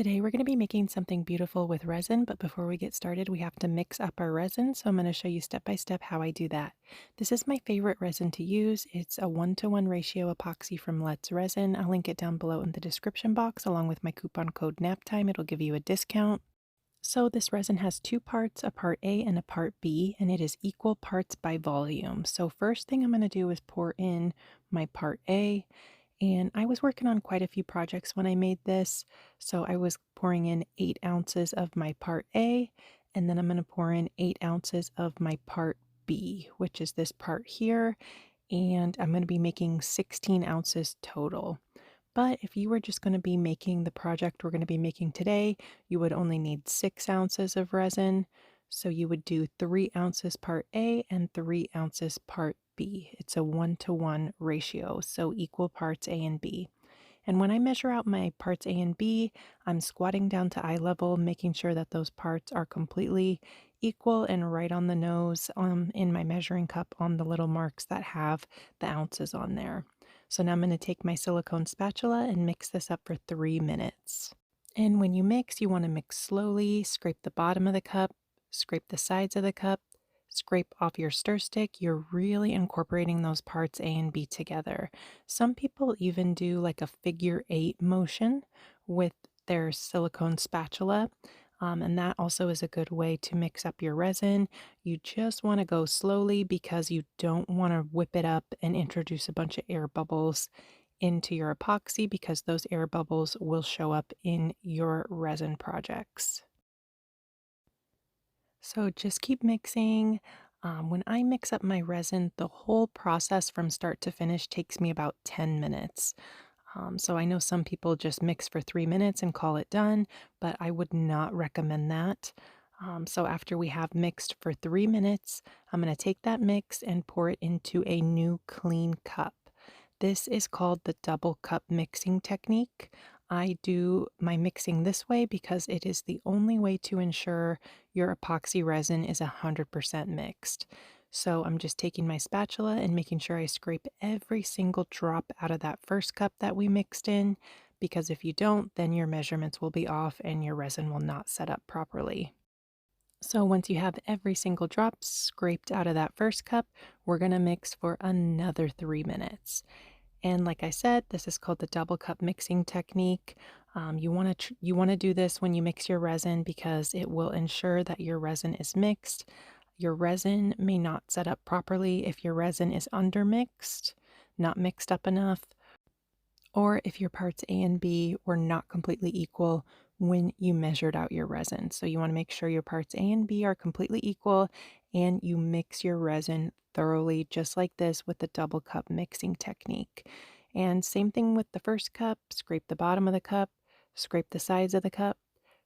Today we're going to be making something beautiful with resin, but before we get started, we have to mix up our resin. So I'm going to show you step by step how I do that. This is my favorite resin to use. It's a 1-to-1 ratio epoxy from Let's Resin. I'll link it down below in the description box along with my coupon code NAPTIME. It'll give you a discount. So this resin has two parts, a part A and a part B, and it is equal parts by volume. So first thing I'm going to do is pour in my part A. And I was working on quite a few projects when I made this. So I was pouring in 8 ounces of my part A, and then I'm going to pour in 8 ounces of my part B, which is this part here. And I'm going to be making 16 ounces total. But if you were just going to be making the project we're going to be making today, you would only need 6 ounces of resin. So you would do 3 ounces part A and 3 ounces part B. It's a 1-to-1 ratio, so equal parts A and B. And when I measure out my parts A and B, I'm squatting down to eye level, making sure that those parts are completely equal and right on the nose in my measuring cup on the little marks that have the ounces on there. So now I'm going to take my silicone spatula and mix this up for 3 minutes. And when you mix, you want to mix slowly, scrape the bottom of the cup, scrape the sides of the cup, scrape off your stir stick. You're really incorporating those parts A and B together. Some people even do like a figure 8 motion with their silicone spatula. And that also is a good way to mix up your resin. You just want to go slowly because you don't want to whip it up and introduce a bunch of air bubbles into your epoxy because those air bubbles will show up in your resin projects. So just keep mixing. When I mix up my resin, the whole process from start to finish takes me about 10 minutes. So I know some people just mix for 3 minutes and call it done, but I would not recommend that. So after we have mixed for 3 minutes, I'm going to take that mix and pour it into a new clean cup. This is called the double cup mixing technique. I do my mixing this way because it is the only way to ensure your epoxy resin is 100% mixed. So I'm just taking my spatula and making sure I scrape every single drop out of that first cup that we mixed in, because if you don't, then your measurements will be off and your resin will not set up properly. So once you have every single drop scraped out of that first cup, we're going to mix for another 3 minutes. And like I said, this is called the double cup mixing technique. You want to do this when you mix your resin because it will ensure that your resin is mixed. Your resin may not set up properly if your resin is undermixed, not mixed up enough, or if your parts A and B were not completely equal when you measured out your resin. So you want to make sure your parts A and B are completely equal and you mix your resin thoroughly, just like this with the double cup mixing technique. And same thing with the first cup, scrape the bottom of the cup, scrape the sides of the cup,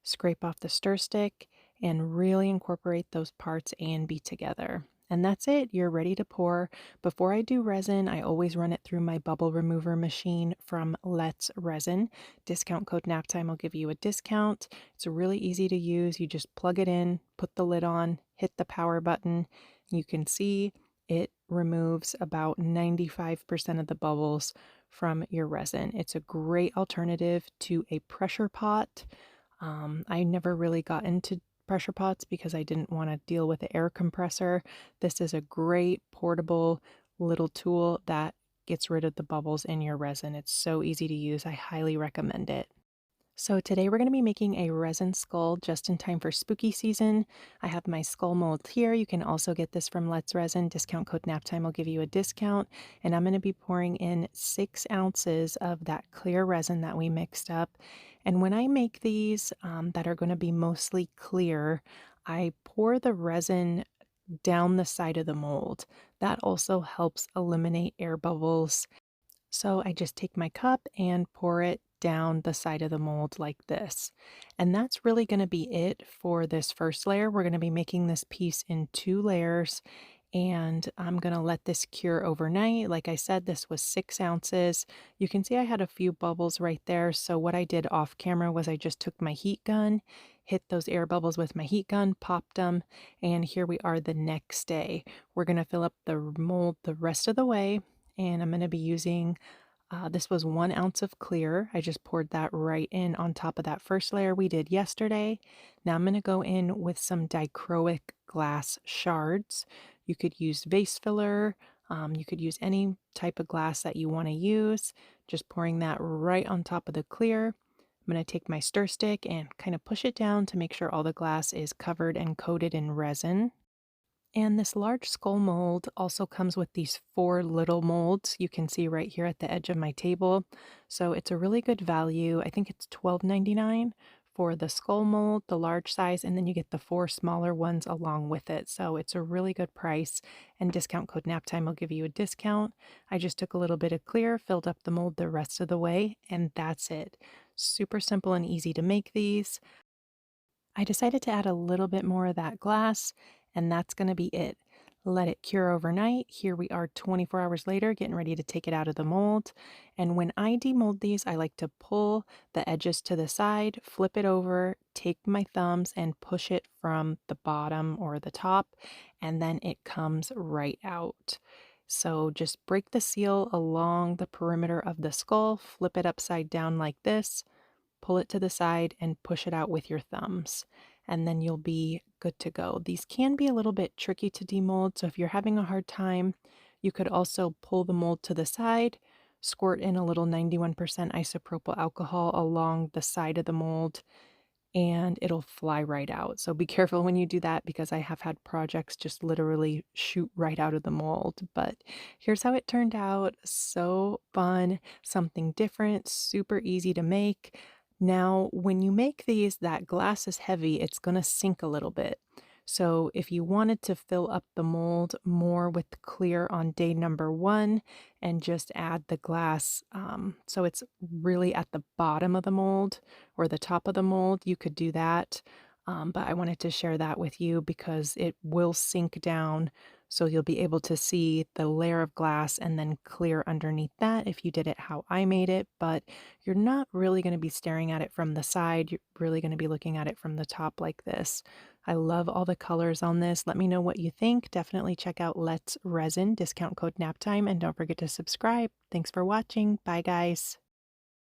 scrape off the stir stick, and really incorporate those parts A and B together. And that's it, you're ready to pour. Before I do resin, I always run it through my bubble remover machine from Let's Resin. Discount code NAPTIME will give you a discount. It's really easy to use. You just plug it in, put the lid on, hit the power button. You can see it removes about 95% of the bubbles from your resin. It's a great alternative to a pressure pot. I never really got into pressure pots because I didn't want to deal with the air compressor. This is a great portable little tool that gets rid of the bubbles in your resin. It's so easy to use. I highly recommend it. So today we're going to be making a resin skull just in time for spooky season. I have my skull mold here. You can also get this from Let's Resin. Discount code NAPTIME will give you a discount. And I'm going to be pouring in 6 ounces of that clear resin that we mixed up. And when I make these that are going to be mostly clear, I pour the resin down the side of the mold. That also helps eliminate air bubbles. So I just take my cup and pour it down the side of the mold like this. And that's really going to be it for this first layer. We're going to be making this piece in 2 layers, and I'm going to let this cure overnight. Like I said, this was 6 ounces. You can see I had a few bubbles right there. So what I did off camera was I just took my heat gun, hit those air bubbles with my heat gun, popped them, and here we are the next day. We're going to fill up the mold the rest of the way, and I'm going to be using This was 1 ounce of clear. I just poured that right in on top of that first layer we did yesterday. Now I'm going to go in with some dichroic glass shards. You could use vase filler. You could use any type of glass that you want to use. Just pouring that right on top of the clear. I'm going to take my stir stick and kind of push it down to make sure all the glass is covered and coated in resin. And this large skull mold also comes with these 4 little molds you can see right here at the edge of my table. So it's a really good value. I think it's $12.99 for the skull mold, the large size, and then you get the 4 smaller ones along with it. So it's a really good price, and discount code NAPTIME will give you a discount. I just took a little bit of clear, filled up the mold the rest of the way, and that's it. Super simple and easy to make these. I decided to add a little bit more of that glass, and that's going to be it. Let it cure overnight. Here we are 24 hours later, getting ready to take it out of the mold. And when I demold these, I like to pull the edges to the side, flip it over, take my thumbs and push it from the bottom or the top, and then it comes right out. So just break the seal along the perimeter of the skull, flip it upside down like this, pull it to the side and push it out with your thumbs, and then you'll be good to go. These can be a little bit tricky to demold, so if you're having a hard time, you could also pull the mold to the side, squirt in a little 91% isopropyl alcohol along the side of the mold, and it'll fly right out. So be careful when you do that because I have had projects just literally shoot right out of the mold. But here's how it turned out. So fun, something different, super easy to make. Now, when you make these, that glass is heavy, it's going to sink a little bit. So if you wanted to fill up the mold more with clear on day number 1 and just add the glass, so it's really at the bottom of the mold or the top of the mold, you could do that. But I wanted to share that with you because it will sink down. So you'll be able to see the layer of glass and then clear underneath that if you did it how I made it. But you're not really going to be staring at it from the side. You're really going to be looking at it from the top like this. I love all the colors on this. Let me know what you think. Definitely check out Let's Resin, discount code NAPTIME, and don't forget to subscribe. Thanks for watching. Bye, guys.